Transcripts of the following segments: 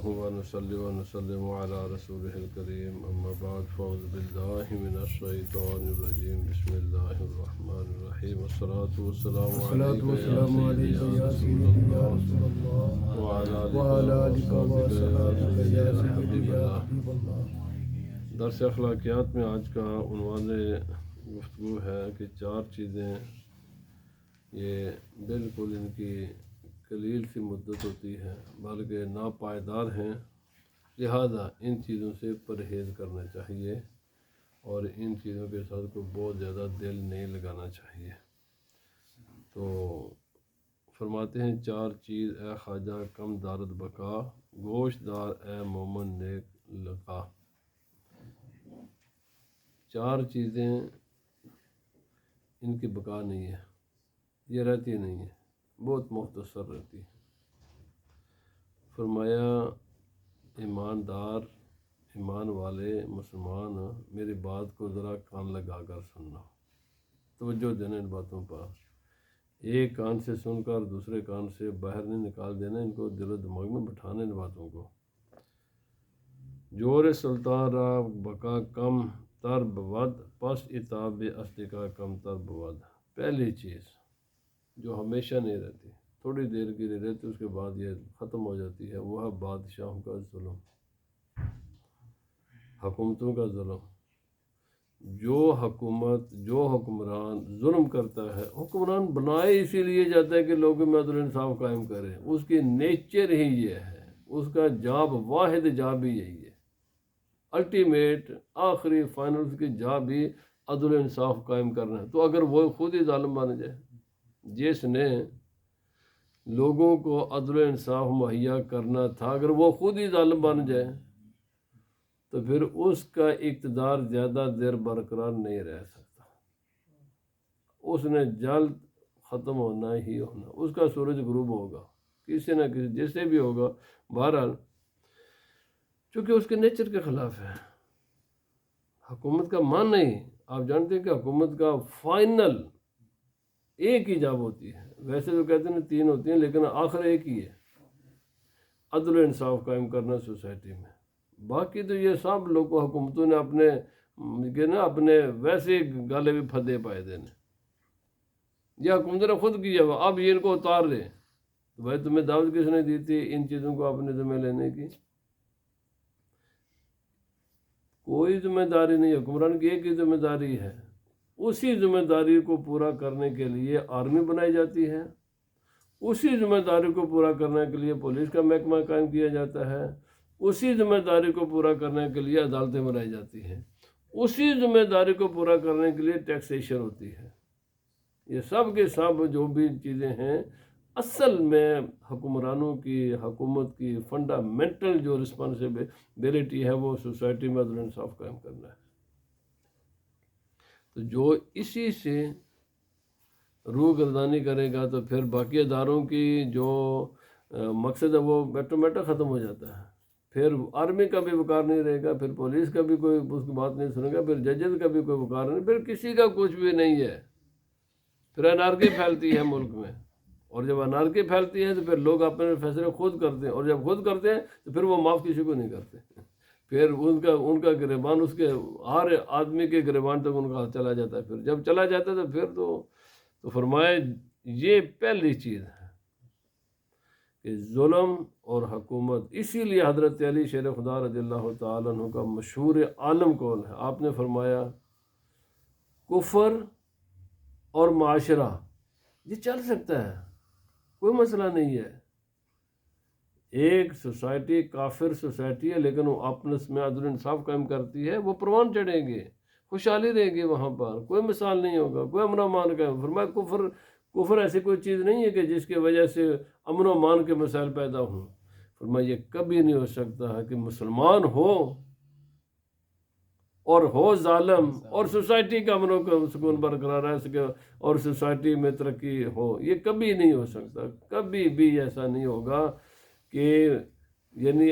نحمده ونصلي ونسلم على رسوله الكريم أما بعد فأعوذ بالله من الشيطان الرجيم بسم الله الرحمن الرحيم والصلاة والسلام عليك يا سيدي يا رسول الله وعلى آلك وصحبه يا حبيب الله. درس اخلاقیات میں آج کا عنوان گفتگو ہے کہ 4 چیزیں یہ بالکل ان کی قلیل سی مدت ہوتی ہے بلکہ ناپائیدار ہیں، لہذا ان چیزوں سے پرہیز کرنا چاہیے اور ان چیزوں کے ساتھ کو بہت زیادہ دل نہیں لگانا چاہیے. تو فرماتے ہیں 4 چیز اے خواجہ کم دارد بقا، گوشت دار اے مومن نیک لقا. 4 چیزیں ان کی بقا نہیں ہے، یہ رہتی نہیں ہے، بہت مختصر رہتی ہے. فرمایا ایماندار، ایمان والے مسلمان میری بات کو ذرا کان لگا کر سننا، توجہ دینا ان باتوں پر. ایک کان سے سن کر دوسرے کان سے باہر نہیں نکال دینا، ان کو دل و دماغ میں بٹھانا ان باتوں کو. جور سلطان را بقا کم تر بود، پس اتاب اصلی کا کم تر بود. پہلی چیز جو ہمیشہ نہیں رہتی، تھوڑی دیر کے لیے رہتی، اس کے بعد یہ ختم ہو جاتی ہے، وہ ہے بادشاہوں کا ظلم، حکومتوں کا ظلم. جو حکومت، جو حکمران ظلم کرتا ہے، حکمران بنائے اسی لیے جاتا ہے کہ لوگوں میں عدل و انصاف قائم کرے، اس کی نیچر ہی یہ ہے، اس کا جاب، واحد جاب ہی یہی ہے، الٹیمیٹ آخری فائنل اس کی جاب ہی عدل و انصاف قائم کرنا ہے. تو اگر وہ خود ہی ظالم بن جائے، جس نے لوگوں کو عدل و انصاف مہیا کرنا تھا، اگر وہ خود ہی ظالم بن جائے تو پھر اس کا اقتدار زیادہ دیر برقرار نہیں رہ سکتا، اس نے جلد ختم ہونا ہی ہونا. اس کا سورج غروب ہوگا کسی نہ کسی، جیسے بھی ہوگا. بہرحال چونکہ اس کے نیچر کے خلاف ہے. حکومت کا مان نہیں، آپ جانتے ہیں کہ حکومت کا فائنل ایک ہی جاب ہوتی ہے. ویسے تو کہتے ہیں 3 ہوتی ہیں، لیکن آخر ایک ہی ہے، عدل و انصاف قائم کرنا سوسائٹی میں. باقی تو یہ سب لوگ حکومتوں نے اپنے ویسے گالے بھی پھدے پائے دینے. یہ حکومتوں نے خود کیا، اب یہ ان کو اتار لے. تو بھائی تمہیں دعوت کس نے دی تھی ان چیزوں کو اپنے ذمہ لینے کی؟ کوئی ذمہ داری نہیں، حکمران کی ایک ہی ذمہ داری ہے. اسی ذمہ داری کو پورا کرنے کے لیے آرمی بنائی جاتی ہے، اسی ذمہ داری کو پورا کرنے کے لیے پولیس کا محکمہ قائم کیا جاتا ہے، اسی ذمہ داری کو پورا کرنے کے لیے عدالتیں بنائی جاتی ہیں، اسی ذمہ داری کو پورا کرنے کے لیے ٹیکسیشن ہوتی ہے. یہ سب کے سب جو بھی چیزیں ہیں، اصل میں حکمرانوں کی، حکومت کی فنڈامنٹل جو رسپانسبلٹی ہے وہ سوسائٹی میں عدل و انصاف قائم کرنا ہے. تو جو اسی سے روح گردانی کرے گا تو پھر باقی اداروں کی جو مقصد ہے وہ آٹومیٹک ختم ہو جاتا ہے. پھر آرمی کا بھی وقار نہیں رہے گا، پھر پولیس کا بھی کوئی اس کی بات نہیں سنے گا، پھر ججز کا بھی کوئی وقار نہیں، پھر کسی کا کچھ بھی نہیں ہے. پھر انارکی پھیلتی ہے ملک میں، اور جب انارکی پھیلتی ہے تو پھر لوگ اپنے فیصلے خود کرتے ہیں، اور جب خود کرتے ہیں تو پھر وہ معاف کسی کو نہیں کرتے. پھر ان کا گریبان، اس کے ہر آدمی کے گریبان تک ان کا ہاتھ چلا جاتا ہے. پھر جب چلا جاتا ہے تو پھر تو فرمائے یہ پہلی چیز ہے کہ ظلم اور حکومت. اسی لیے حضرت علی شیر خدا رضی اللہ تعالیٰ عنہ کا مشہور عالم قول ہے، آپ نے فرمایا کفر اور معاشرہ یہ چل سکتا ہے، کوئی مسئلہ نہیں ہے. ایک سوسائٹی کافر سوسائٹی ہے، لیکن وہ آپس میں عدل انصاف قائم کرتی ہے، وہ پروان چڑھیں گے، خوشحالی رہے گی، وہاں پر کوئی مثال نہیں ہوگا، کوئی امن و امان کا. فرمایا کفر ایسی کوئی چیز نہیں ہے کہ جس کی وجہ سے امن و امان کے مسائل پیدا ہوں. فرمایا یہ کبھی نہیں ہو سکتا ہے کہ مسلمان ہو اور ہو ظالم اور سوسائٹی کا امن و سکون برقرار رہ سکے اور سوسائٹی میں ترقی ہو. یہ کبھی نہیں ہو سکتا، کبھی بھی ایسا نہیں ہوگا کہ یعنی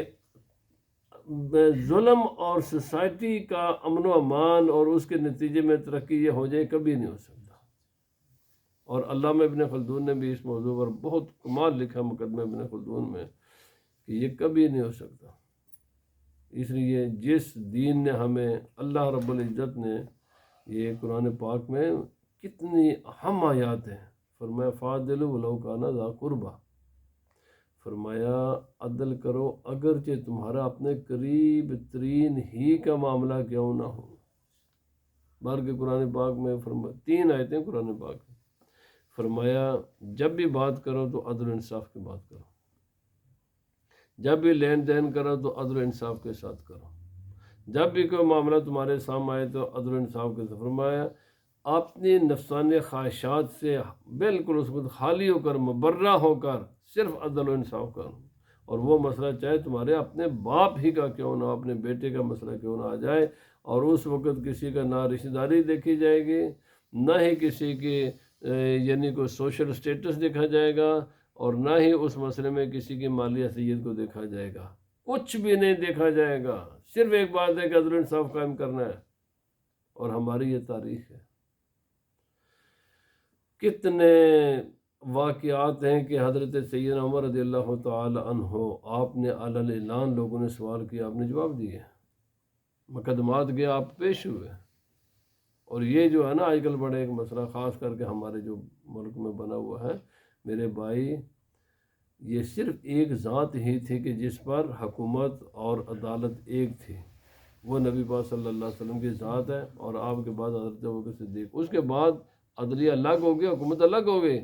ظلم اور سوسائٹی کا امن و امان اور اس کے نتیجے میں ترقی یہ ہو جائے، کبھی نہیں ہو سکتا. اور علامہ ابن خلدون نے بھی اس موضوع پر بہت کمال لکھا، مقدمہ ابن خلدون میں، کہ یہ کبھی نہیں ہو سکتا۔ اس لیے جس دین نے ہمیں، اللہ رب العزت نے، یہ قرآن پاک میں کتنی اہم آیات ہیں، فرمایا فاعدلوا ولو کان ذا قربا، فرمایا عدل کرو اگرچہ تمہارا اپنے قریب ترین ہی کا معاملہ کیوں نہ ہو۔ بار کے قرآن پاک میں فرمایا 3 آیتیں قرآن پاک میں، فرمایا جب بھی بات کرو تو عدل و انصاف کی بات کرو، جب بھی لین دین کرو تو عدل و انصاف کے ساتھ کرو، جب بھی کوئی معاملہ تمہارے سامنے آئے تو عدل و انصاف کے ساتھ، فرمایا اپنی نفسانی خواہشات سے بالکل اس وقت خالی ہو کر، مبرہ ہو کر صرف عدل و انصاف کرو۔ اور وہ مسئلہ چاہے تمہارے اپنے باپ ہی کا کیوں نہ ہو، اپنے بیٹے کا مسئلہ کیوں نہ آ جائے، اور اس وقت کسی کا نہ رشتہ داری دیکھی جائے گی، نہ ہی کسی کی یعنی کوئی سوشل سٹیٹس دیکھا جائے گا، اور نہ ہی اس مسئلے میں کسی کی مالی حیثیت کو دیکھا جائے گا، کچھ بھی نہیں دیکھا جائے گا۔ صرف ایک بات ہے کہ عدل و انصاف قائم کرنا ہے، اور ہماری یہ تاریخ ہے۔ کتنے واقعات ہیں کہ حضرت سیدنا عمر رضی اللہ تعالی عنہ، آپ نے علی اعلان، لوگوں نے سوال کیا، آپ نے جواب دیے، مقدمات گیا، آپ پیش ہوئے۔ اور یہ جو ہے نا آج کل بڑے ایک مسئلہ خاص کر کے ہمارے جو ملک میں بنا ہوا ہے، میرے بھائی، یہ صرف ایک ذات ہی تھی کہ جس پر حکومت اور عدالت ایک تھی، وہ نبی پاک صلی اللہ علیہ وسلم کی ذات ہے، اور آپ کے بعد حضرت ابوبکر صدیق، اس کے بعد عدلیہ الگ ہو گئی، حکومت الگ ہو گئی،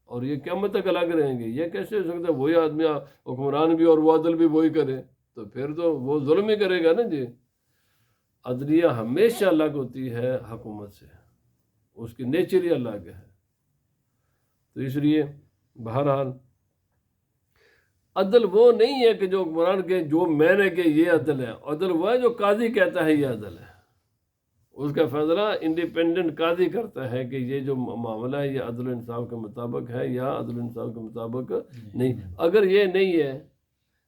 اور یہ قیامت تک الگ رہیں گے۔ یہ کیسے ہو سکتا ہے؟ وہی آدمی حکمران بھی اور وہ عدل بھی وہی کرے، تو پھر تو وہ ظلم ہی کرے گا نا جی۔ عدلیہ ہمیشہ الگ ہوتی ہے حکومت سے، اس کی نیچر ہی الگ ہے۔ تو اس لیے بہرحال عدل وہ نہیں ہے کہ جو حکمران کے جو میں نے کہ یہ عدل ہے، عدل وہ ہے جو قاضی کہتا ہے یہ عدل ہے، اس کا فیصلہ انڈیپینڈنٹ قاضی کرتا ہے کہ یہ جو معاملہ ہے یہ عدل و انصاف کے مطابق ہے یا عدل و انصاف کے مطابق نہیں۔ اگر یہ نہیں ہے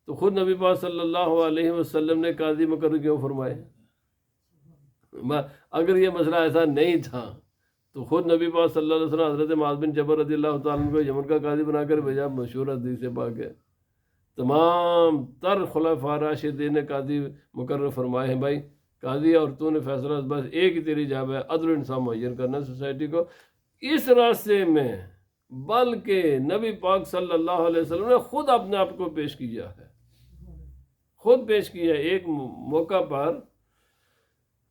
تو خود نبی پاک صلی اللہ علیہ وسلم نے قاضی مقرر کیوں فرمائے؟ اگر یہ مسئلہ ایسا نہیں تھا تو خود نبی پاک صلی اللہ علیہ وسلم حضرت معاذ بن جبل رضی اللہ تعالیٰ عنہ کو یمن کا قاضی بنا کر بھیجا، مشہور حدیث پاک ہے۔ تمام تر خلفاء راشدین نے قاضی مقرر فرمائے ہیں، بھائی قاضی، اور تو نے فیصلہ بس ایک ہی تیری جاب ہے، عدل و انصاف معین کرنا سوسائٹی کو۔ اس راستے میں بلکہ نبی پاک صلی اللہ علیہ وسلم نے خود اپنے آپ کو پیش کیا ہے، خود پیش کیا ہے۔ ایک موقع پر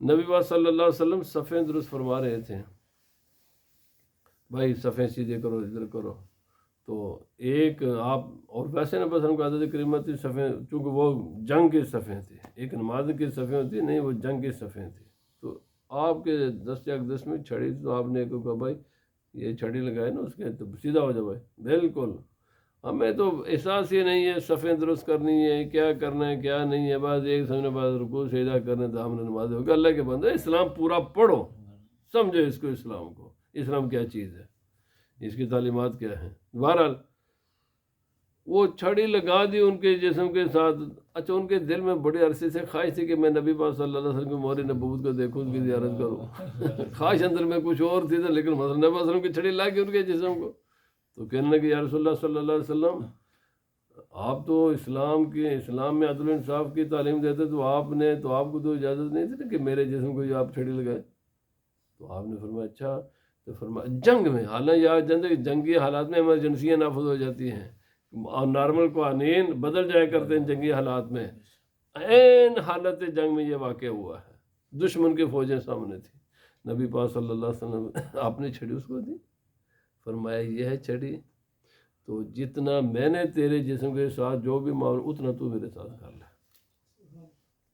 نبی پاک صلی اللہ علیہ وسلم صفیں درست فرما رہے تھے، بھائی صفیں سیدھے کرو، ادھر کرو، تو ایک آپ، اور ویسے نہ بس ہم کو عادت کریمہ تھی صفیں، چونکہ وہ جنگ کی صفیں تھی، ایک نماز کی صفیں ہوتی نہیں، وہ جنگ کی صفیں تھی، تو آپ کے دست اقدس میں چھڑی تھی، تو آپ نے کہا بھائی یہ چھڑی لگائے نا اس کے، تو سیدھا ہو جاؤ بھائی۔ بالکل، ہمیں تو احساس ہی نہیں ہے صفیں درست کرنی ہے، کیا کرنا ہے کیا نہیں ہے، بعض ایک سمجھنے بعض رکوع سجدہ کرنے تو ہم نے نماز ہوگی۔ اللہ کے بندے اسلام پورا پڑھو، سمجھو اس کو، اسلام کو، اسلام کیا چیز ہے، اس کی تعلیمات کیا ہیں۔ بہرحال وہ چھڑی لگا دی ان کے جسم کے ساتھ۔ اچھا، ان کے دل میں بڑے عرصے سے خواہش تھی کہ میں نبی پاک صلی اللہ علیہ وسلم کی مہر نبوت کو دیکھوں، ان کی زیارت کروں۔ خواہش اندر میں کچھ اور تھی، لیکن نبی صلی اللہ علیہ وسلم کی چھڑی لگی ان کے جسم کو، تو کہنے لگے یا رسول اللہ صلی اللہ علیہ وسلم، آپ تو اسلام میں عدل و انصاف کی تعلیم دیتے، تو آپ کو تو اجازت نہیں تھی نا کہ میرے جسم کو آپ چھڑی لگائے؟ تو آپ نے فرمایا اچھا، تو فرمایا جنگ میں، حالانکہ جنگی حالات میں ایمرجنسیاں نافذ ہو جاتی ہیں اور نارمل قوانین بدل جایا کرتے ہیں جنگی حالات میں، عین حالت جنگ میں یہ واقع ہوا ہے، دشمن کی فوجیں سامنے تھی، نبی پاک صلی اللہ علیہ وسلم آپ نے چھڑی اس کو دی، فرمایا یہ ہے چھڑی، تو جتنا میں نے تیرے جسم کے ساتھ جو بھی معاملہ اتنا تو میرے ساتھ کر لے۔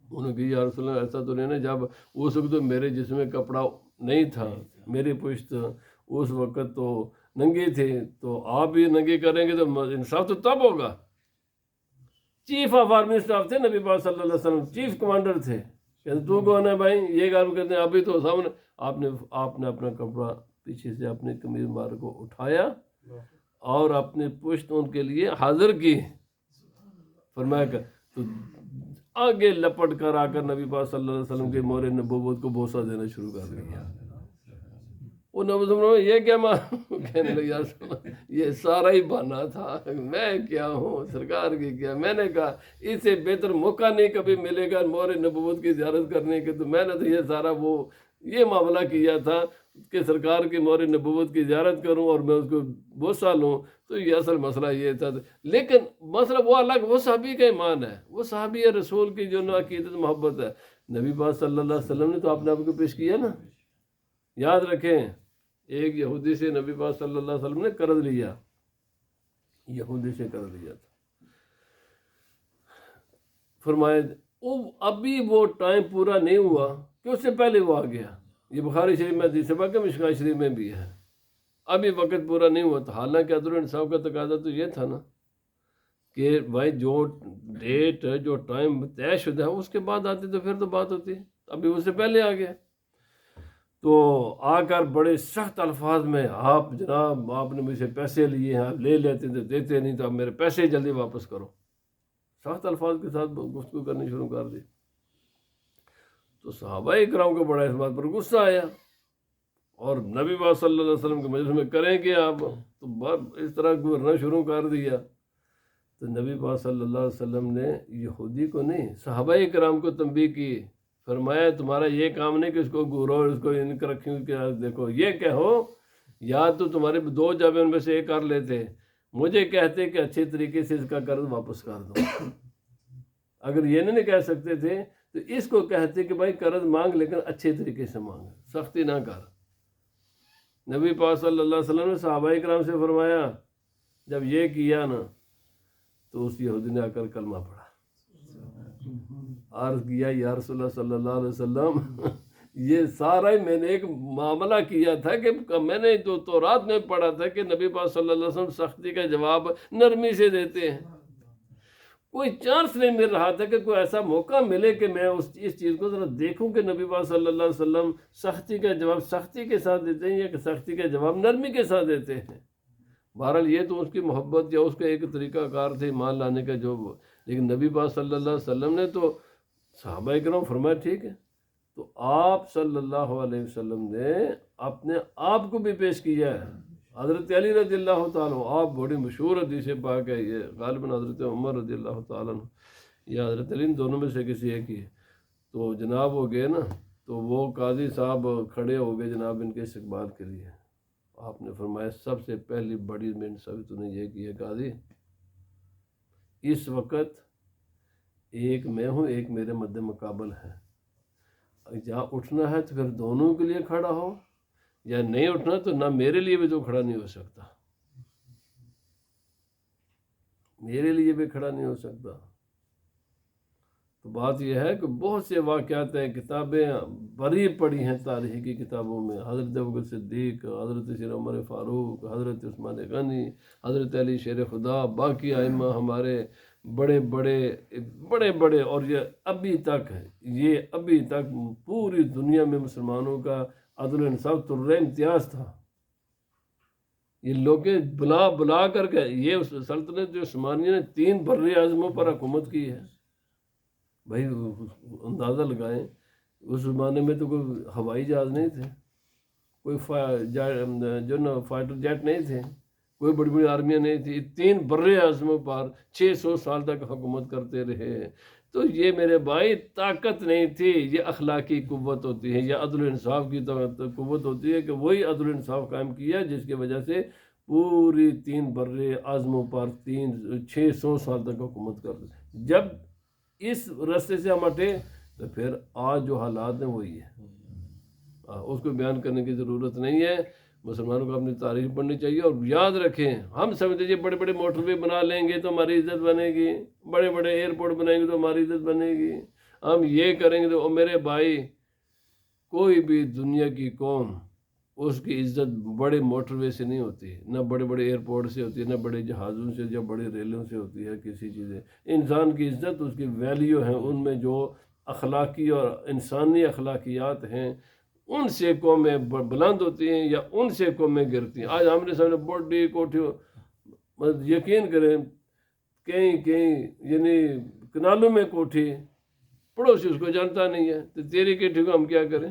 انہوں نے کہا یا رسول اللہ ایسا تو نہیں نا، جب اس وقت تو میرے جسم میں کپڑا نہیں تھا، میری پشت اس وقت تو ننگی تھی، تو آپ بھی ننگی کریں گے تو انصاف تو تب ہوگا۔ چیف آف آرمی اسٹاف تھے نبی پاک صلی اللہ علیہ وسلم، چیف کمانڈر تھے، کہتے تو کون ہے بھائی یہ کام کرتے ہیں، ابھی تو سامنے آپ نے اپنا کپڑا پیچھے سے اپنے قمیض مار کو اٹھایا اور اپنی پشت ان کے لیے حاضر کی، فرمایا کہ تو آگے لپٹ کر آ کر نبی پاک صلی اللہ علیہ وسلم کے مہر نبوت کو بوسہ دینا شروع کر دیا۔ وہ نبی صلی یہ کیا کہنے لگا یار سنو یہ سارا ہی بہانا تھا، میں کیا ہوں سرکار کی کیا. میں نے کہا اس سے بہتر موقع نہیں کبھی ملے گا مور نبوت کی زیارت کرنے کے، تو میں نے تو یہ سارا وہ یہ معاملہ کیا تھا کہ سرکار کی مور نبوت کی زیارت کروں اور میں اس کو بوسہ لوں. تو یہ اصل مسئلہ یہ تھا. لیکن مسئلہ وہ الگ، وہ صحابی کا ایمان ہے، وہ صحابی رسول کی جو عقیدت محبت ہے. نبی پاک صلی اللہ علیہ وسلم نے تو اپنے آپ کو پیش کیا نا. یاد رکھیں ایک یہودی سے نبی پاک صلی اللہ علیہ وسلم نے قرض لیا، یہودی سے قرض لیا تھا. فرمایا ابھی وہ ٹائم پورا نہیں ہوا کہ اس سے پہلے وہ آ گیا. یہ بخاری شریف میں حدیث ہے کہ مشکوہ شریف میں بھی ہے. ابھی وقت پورا نہیں ہوا تھا. حالانکہ عدل و انصاف کا تقاضا تو یہ تھا نا کہ بھائی جو ڈیٹ جو ٹائم طے شدہ ہے اس کے بعد آتی تو پھر تو بات ہوتی. ابھی اس سے پہلے آ گیا تو آ کر بڑے سخت الفاظ میں آپ جناب آپ نے مجھ سے پیسے لیے ہیں، آپ لے لیتے تو دیتے نہیں تو آپ میرے پیسے جلدی واپس کرو. سخت الفاظ کے ساتھ گفتگو کرنی شروع کر دی. تو صحابہ اکرام کو بڑا اس بات پر غصہ آیا اور نبی پاک صلی اللہ علیہ وسلم کے مجلس میں کریں کہ آپ تو اس طرح گزرنا شروع کر دیا. تو نبی پاک صلی اللہ علیہ وسلم نے یہودی کو نہیں صحابہ اکرام کو تنبیہ کی. فرمایا تمہارا یہ کام نہیں کہ اس کو گورو اور اس کو ان کو رکھیں کہ دیکھو یہ کہو یا تو تمہارے دو جب ان میں سے ایک کر لیتے، مجھے کہتے کہ اچھے طریقے سے اس کا قرض واپس کر دو. اگر یہ نہیں کہہ سکتے تھے تو اس کو کہتے کہ بھائی قرض مانگ لیکن اچھے طریقے سے مانگ، سختی نہ کر. نبی پاک صلی اللہ علیہ وسلم نے صحابہ کرام سے فرمایا جب یہ کیا نا تو اس یہودی نے آ کر کلمہ پڑھا، عرض کیا یا رسول اللہ صلی اللہ علیہ وسلم یہ سارا ہی میں نے ایک معاملہ کیا تھا کہ میں نے تو رات میں پڑھا تھا کہ نبی پاک صلی اللہ علیہ وسلم سختی کا جواب نرمی سے دیتے ہیں. کوئی چانس نہیں مل رہا تھا کہ کوئی ایسا موقع ملے کہ میں اس چیز کو ذرا دیکھوں کہ نبی پاک صلی اللہ علیہ وسلم سختی کا جواب سختی کے ساتھ دیتے ہیں یا کہ سختی کا جواب نرمی کے ساتھ دیتے ہیں. بہرحال یہ تو اس کی محبت یا اس کا ایک طریقہ کار تھے ایمان لانے کا جو، لیکن نبی پاک صلی اللہ علیہ وسلم نے تو صحابہ کرام فرمایا ٹھیک ہے. تو آپ صلی اللہ علیہ وسلم نے اپنے آپ کو بھی پیش کیا ہے. حضرت علی رضی اللہ تعالیٰ آپ بڑی مشہور حدیث پاک ہے، یہ غالباً حضرت عمر رضی اللہ تعالیٰ یا حضرت علی دونوں میں سے کسی ایک ہی ہے. تو جناب ہو گئے نا تو وہ قاضی صاحب کھڑے ہو گئے جناب ان کے استقبال کے لیے. آپ نے فرمایا سب سے پہلی بڑی منصبی تو نے یہ کی ہے قاضی، اس وقت ایک میں ہوں ایک میرے مد مقابل ہے، جہاں اٹھنا ہے تو پھر دونوں کے لیے کھڑا ہو، یا نہیں اٹھنا تو نہ میرے لیے بھی تو کھڑا نہیں ہو سکتا، میرے لیے بھی کھڑا نہیں ہو سکتا. تو بات یہ ہے کہ بہت سے واقعات ہیں، کتابیں بڑی پڑھی ہیں تاریخ کی کتابوں میں، حضرت ابوبکر صدیق، حضرت سیدنا عمر فاروق، حضرت عثمان غنی، حضرت علی شیر خدا، باقی ائمہ ہمارے بڑے بڑے اور یہ ابھی تک پوری دنیا میں مسلمانوں کا عدل و انصاف تر امتیاز تھا. یہ لوگ بلا کر کے یہ سلطنت جو عثمانیہ نے 3 بر اعظموں پر حکومت کی ہے. بھائی اندازہ لگائیں اس زمانے میں تو کوئی ہوائی جہاز نہیں تھے، کوئی فائٹر جیٹ نہیں تھے، کوئی بڑی بڑی آرمیاں نہیں تھی. 3 بر اعظموں پر 600 سال تک حکومت کرتے رہے. تو یہ میرے بھائی طاقت نہیں تھی، یہ اخلاقی قوت ہوتی ہے، یہ عدل و انصاف کی قوت ہوتی ہے کہ وہی عدل و انصاف قائم کیا جس کی وجہ سے پوری 3 بر اعظموں پر 600 سال تک حکومت کرتے. جب اس رستے سے ہم ہٹے تو پھر آج جو حالات ہیں وہی ہے، اس کو بیان کرنے کی ضرورت نہیں ہے. مسلمانوں کو اپنی تاریخ پڑھنی چاہیے. اور یاد رکھیں ہم سمجھتے ہیں بڑے بڑے موٹر وے بنا لیں گے تو ہماری عزت بنے گی، بڑے بڑے ایئرپورٹ بنائیں گے تو ہماری عزت بنے گی، ہم یہ کریں گے تو میرے بھائی کوئی بھی دنیا کی قوم اس کی عزت بڑے موٹر وے سے نہیں ہوتی، نہ بڑے بڑے ایئرپورٹ سے ہوتی ہے، نہ بڑے جہازوں سے یا بڑے ریلوں سے ہوتی ہے. کسی چیزیں انسان کی عزت اس کی ویلیو ہیں، ان میں جو اخلاقی اور انسانی اخلاقیات ہیں ان سے قومیں بلند ہوتی ہیں یا ان سے قومیں گرتی ہیں. آج ہم نے سامنے بڑی کوٹھی، یقین کریں کہیں یعنی کنالوں میں کوٹھی، پڑوسی اس کو جانتا نہیں ہے، تو تیری کوٹھی کو ہم کیا کریں؟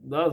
10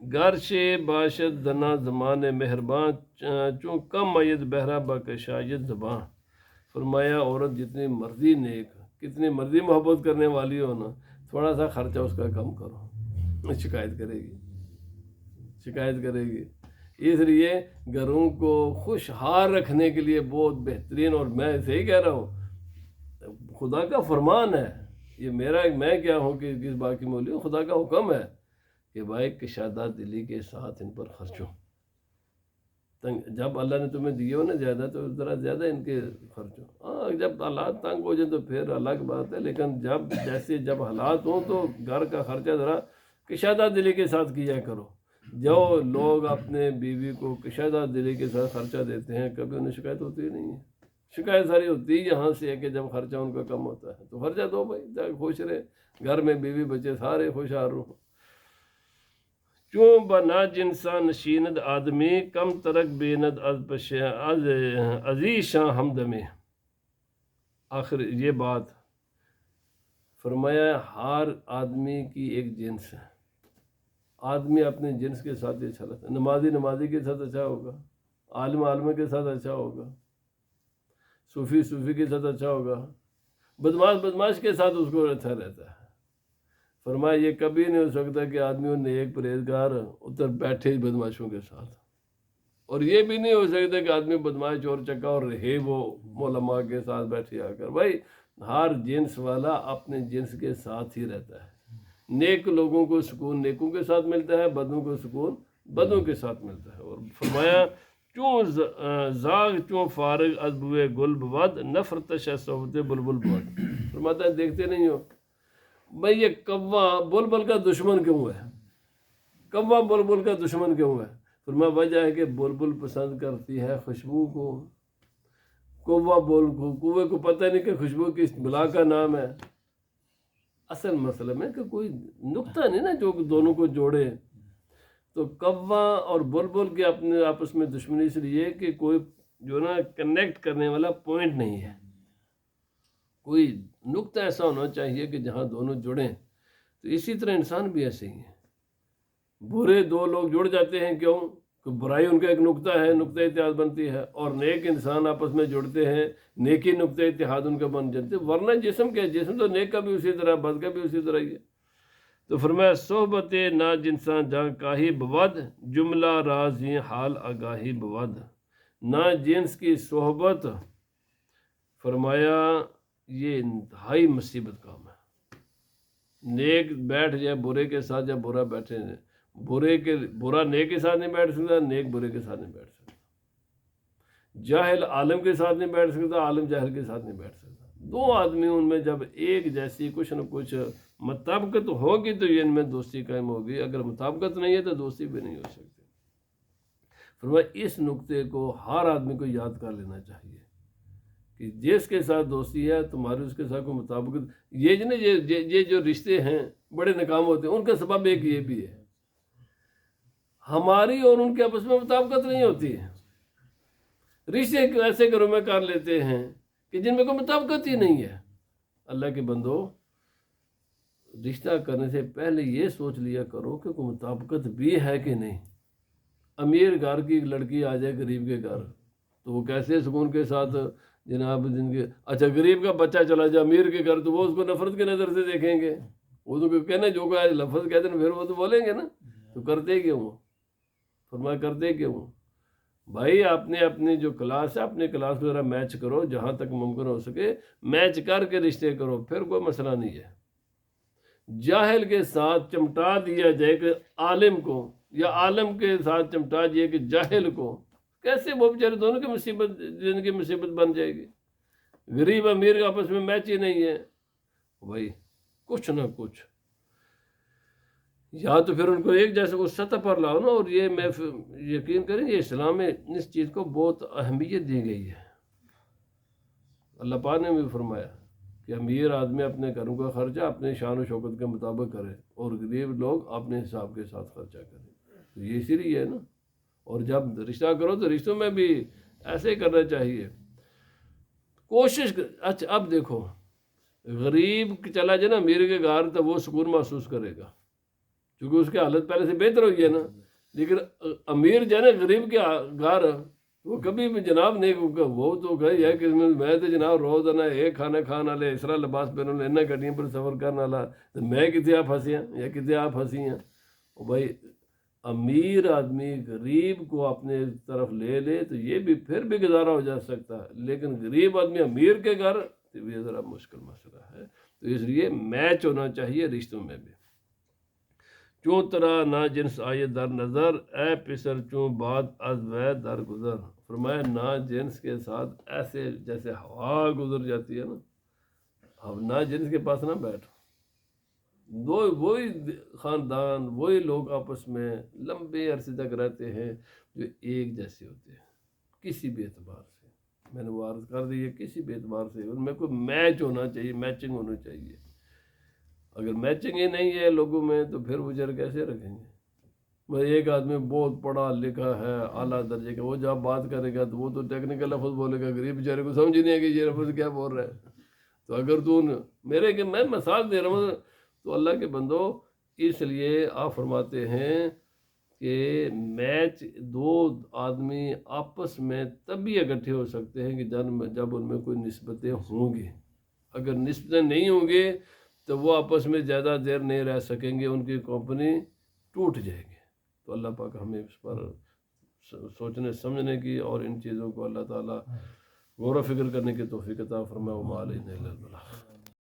گرشے باشد دنا زمان مہربان چوں کم آید بہرا بکشاید زباں. فرمایا عورت جتنی مرضی نیک، کتنی مرضی محبت کرنے والی ہو نا، تھوڑا سا خرچہ اس کا کم کرو، شکایت کرے گی، شکایت کرے گی. اس لیے گھروں کو خوشحال رکھنے کے لیے بہت بہترین، اور میں صحیح کہہ رہا ہوں، خدا کا فرمان ہے یہ، میرا میں کیا ہوں کہ کس بات کی مولی ہوں، خدا کا حکم ہے کہ بھائی کشادہ دلی کے ساتھ ان پر خرچو. جب اللہ نے تمہیں دیے ہو نا زیادہ، تو ذرا زیادہ ان کے خرچو. ہاں جب حالات تنگ ہو جائیں تو پھر الگ بات ہے، لیکن جب حالات ہوں تو گھر کا خرچہ ذرا کشادہ دلی کے ساتھ کیا کرو. جو لوگ اپنے بیوی کو کشادہ دلی کے ساتھ خرچہ دیتے ہیں، کبھی انہیں شکایت ہوتی ہی نہیں ہے. شکایت ساری ہوتی ہے یہاں سے ہے کہ جب خرچہ ان کا کم ہوتا ہے تو خرچہ دو بھائی، جا کے خوش رہے، گھر میں بیوی بچے سارے خوشحال رہو. چوں بنا جنسا نشیند آدمی، کم ترک بیند از عزیز شاہ ہمدمی. آخر یہ بات فرمایا، ہر آدمی کی ایک جنس ہے. آدمی اپنے جنس کے ساتھ ہی اچھا لگتا ہے. نمازی کے ساتھ اچھا ہوگا، عالم کے ساتھ اچھا ہوگا، صوفی کے ساتھ اچھا ہوگا، بدماش کے ساتھ اس کو اچھا رہتا ہے. فرمایا یہ کبھی نہیں ہو سکتا کہ آدمیوں نے ایک پرہیزگار ادھر بیٹھے بدماشوں کے ساتھ، اور یہ بھی نہیں ہو سکتا کہ آدمی بدماش چور چکا اور رہے وہ علماء کے ساتھ بیٹھے آ کر. بھائی ہر جنس والا اپنے جنس کے ساتھ ہی رہتا ہے. نیک لوگوں کو سکون نیکوں کے ساتھ ملتا ہے، بدوں کو سکون بدوں کے ساتھ ملتا ہے. اور فرمایا چوں زاغ چوں فارغ از بوئے گل بود، نفرتش صحبت بلبل بود. فرماتا ہے دیکھتے نہیں ہو بھائی یہ کوا بلبل کا دشمن کیوں ہے؟ کوا بلبل کا دشمن کیوں ہے؟ فرمایا وجہ ہے کہ بلبل پسند کرتی ہے خوشبو کو، کوے کو پتہ نہیں کہ خوشبو کس بلا کا نام ہے. اصل مسئلہ میں کہ کوئی نقطہ نہیں نا جو دونوں کو جوڑے. تو کوا اور بلبل کے اپنے آپس میں دشمنی اس لیے کہ کوئی جو نا کنیکٹ کرنے والا پوائنٹ نہیں ہے، کوئی نقطہ ایسا ہونا چاہیے کہ جہاں دونوں جڑیں. تو اسی طرح انسان بھی ایسے ہی ہیں. برے دو لوگ جڑ جاتے ہیں کیوں؟ کہ برائی ان کا ایک نقطہ ہے، نقطہ اتحاد بنتی ہے، اور نیک انسان آپس میں جڑتے ہیں، نیکی نقطہ اتحاد ان کا بن جاتے. ورنہ جسم کیا، جسم تو نیک کا بھی اسی طرح، بد کا بھی اسی طرح ہی ہے. تو فرمایا صحبت نا جنساں جہاں کاہی بود، جملہ رازی حال آگاہی بود. نا جنس کی صحبت فرمایا یہ انتہائی مصیبت کام ہے. نیک بیٹھ جائے برے کے ساتھ، یا برا بیٹھے برا نیک کے ساتھ نہیں بیٹھ سکتا، نیک برے کے ساتھ نہیں بیٹھ سکتا. جاہل عالم کے ساتھ نہیں بیٹھ سکتا، عالم جاہل کے ساتھ نہیں بیٹھ سکتا. دو آدمی ان میں جب ایک جیسی کچھ نہ کچھ مطابقت ہوگی تو یہ ان میں دوستی قائم ہوگی. اگر مطابقت نہیں ہے تو دوستی بھی نہیں ہو سکتی. فرمایا اس نقطے کو ہر آدمی کو یاد کر لینا چاہیے کہ جس کے ساتھ دوستی ہے تمہاری اس کے ساتھ کوئی مطابقت. یہ جو رشتے ہیں بڑے ناکام ہوتے ہیں، ان کا سبب ایک یہ بھی ہے، ہماری اور ان کے آپس میں مطابقت نہیں ہوتی ہے. رشتے ایسے گھروں میں کر لیتے ہیں کہ جن میں کوئی مطابقت ہی نہیں ہے. اللہ کے بندو، رشتہ کرنے سے پہلے یہ سوچ لیا کرو کہ کوئی مطابقت بھی ہے کہ نہیں. امیر گھر کی لڑکی آ جائے غریب کے گھر تو وہ کیسے سکون کے ساتھ جناب اچھا غریب کا بچہ چلا جائے امیر کے گھر تو وہ اس کو نفرت کی نظر سے دیکھیں گے. وہ تو کہنا جو کوئی لفظ کہتے ہیں پھر وہ تو بولیں گے نا. تو کرتے کیوں وہ؟ فرمایا کرتے کیوں؟ بھائی آپ نے اپنی جو کلاس ہے اپنے کلاس میں ذرا میچ کرو، جہاں تک ممکن ہو سکے میچ کر کے رشتے کرو، پھر کوئی مسئلہ نہیں ہے. جاہل کے ساتھ چمٹا دیا جائے کہ عالم کو، یا عالم کے ساتھ چمٹا دیا کہ جاہل کو، کیسے وہ بیچارے دونوں کی مصیبت، جن کی مصیبت بن جائے گی. غریب امیر آپس میں میچ ہی نہیں ہے. بھائی کچھ نہ کچھ یا تو پھر ان کو ایک جیسے اس سطح پر لاؤ نا. اور یہ میں یقین کریں یہ اسلام میں اس چیز کو بہت اہمیت دی گئی ہے. اللہ پاک نے بھی فرمایا کہ امیر آدمی اپنے گھروں کا خرچہ اپنے شان و شوکت کے مطابق کرے، اور غریب لوگ اپنے حساب کے ساتھ خرچہ کریں. تو یہ اسی لیے ہے نا. اور جب رشتہ کرو تو رشتوں میں بھی ایسے ہی کرنا چاہیے. کوشش اچھا اب دیکھو، غریب چلا جائے نا امیر کے گھر تو وہ سکون محسوس کرے گا. چونکہ اس کی حالت پہلے سے بہتر ہوئی ہے نا. لیکن امیر جو ہے نا غریب کے گھر وہ کبھی بھی جناب نہیں وہ تو گئے ہے کہ میں تو جناب روزانہ ایک کھانا کھانے والے اس طرح لباس پہننے والے انہیں گڈیاں پر سفر کرنے والا میں کتنے آپ پھنسی ہیں یا کتنے آپ پھنسی ہیں. بھائی امیر آدمی غریب کو اپنے طرف لے لے تو یہ بھی پھر بھی گزارا ہو جا سکتا ہے، لیکن غریب آدمی امیر کے گھر تو یہ ذرا مشکل مسئلہ ہے. تو اس لیے میچ ہونا چاہیے رشتوں میں بھی. چوں طرح نہ جنس آئے در نظر اے پسر چوں بعد از وے در گزر. فرمایا نہ جنس کے ساتھ ایسے جیسے ہوا گزر جاتی ہے نا، اب نہ جنس کے پاس نہ بیٹھو. وہی خاندان وہی لوگ آپس میں لمبے عرصے تک رہتے ہیں جو ایک جیسے ہوتے ہیں کسی بھی اعتبار سے. میں نے وہ عرض کر دی ہے کسی بھی اعتبار سے ان میں کوئی میچ ہونا چاہیے، میچنگ ہونی چاہیے. اگر میچنگ ہی نہیں ہے لوگوں میں تو پھر وہ جر کیسے رکھیں گے. بھائی ایک آدمی بہت پڑھا لکھا ہے اعلیٰ درجے کا، وہ جب بات کرے گا تو وہ تو ٹیکنیکل لفظ بولے گا، غریب بیچارے کو سمجھ ہی نہیں ہے کہ یہ لفظ کیا بول رہا ہے. تو اگر تو میرے کہ میں مثال دے رہا ہوں تو اللہ کے بندو اس لیے آپ فرماتے ہیں کہ میچ دو آدمی آپس میں تبھی اکٹھے ہو سکتے ہیں کہ جب ان میں کوئی نسبتیں ہوں گی. اگر نسبتیں نہیں ہوں گی تو وہ آپس میں زیادہ دیر نہیں رہ سکیں گے، ان کی کمپنی ٹوٹ جائے گی. تو اللہ پاک ہمیں اس پر سوچنے سمجھنے کی اور ان چیزوں کو اللہ تعالیٰ غور و فکر کرنے کی توفیق عطا فرمائے. وما علینا الا البلاغ.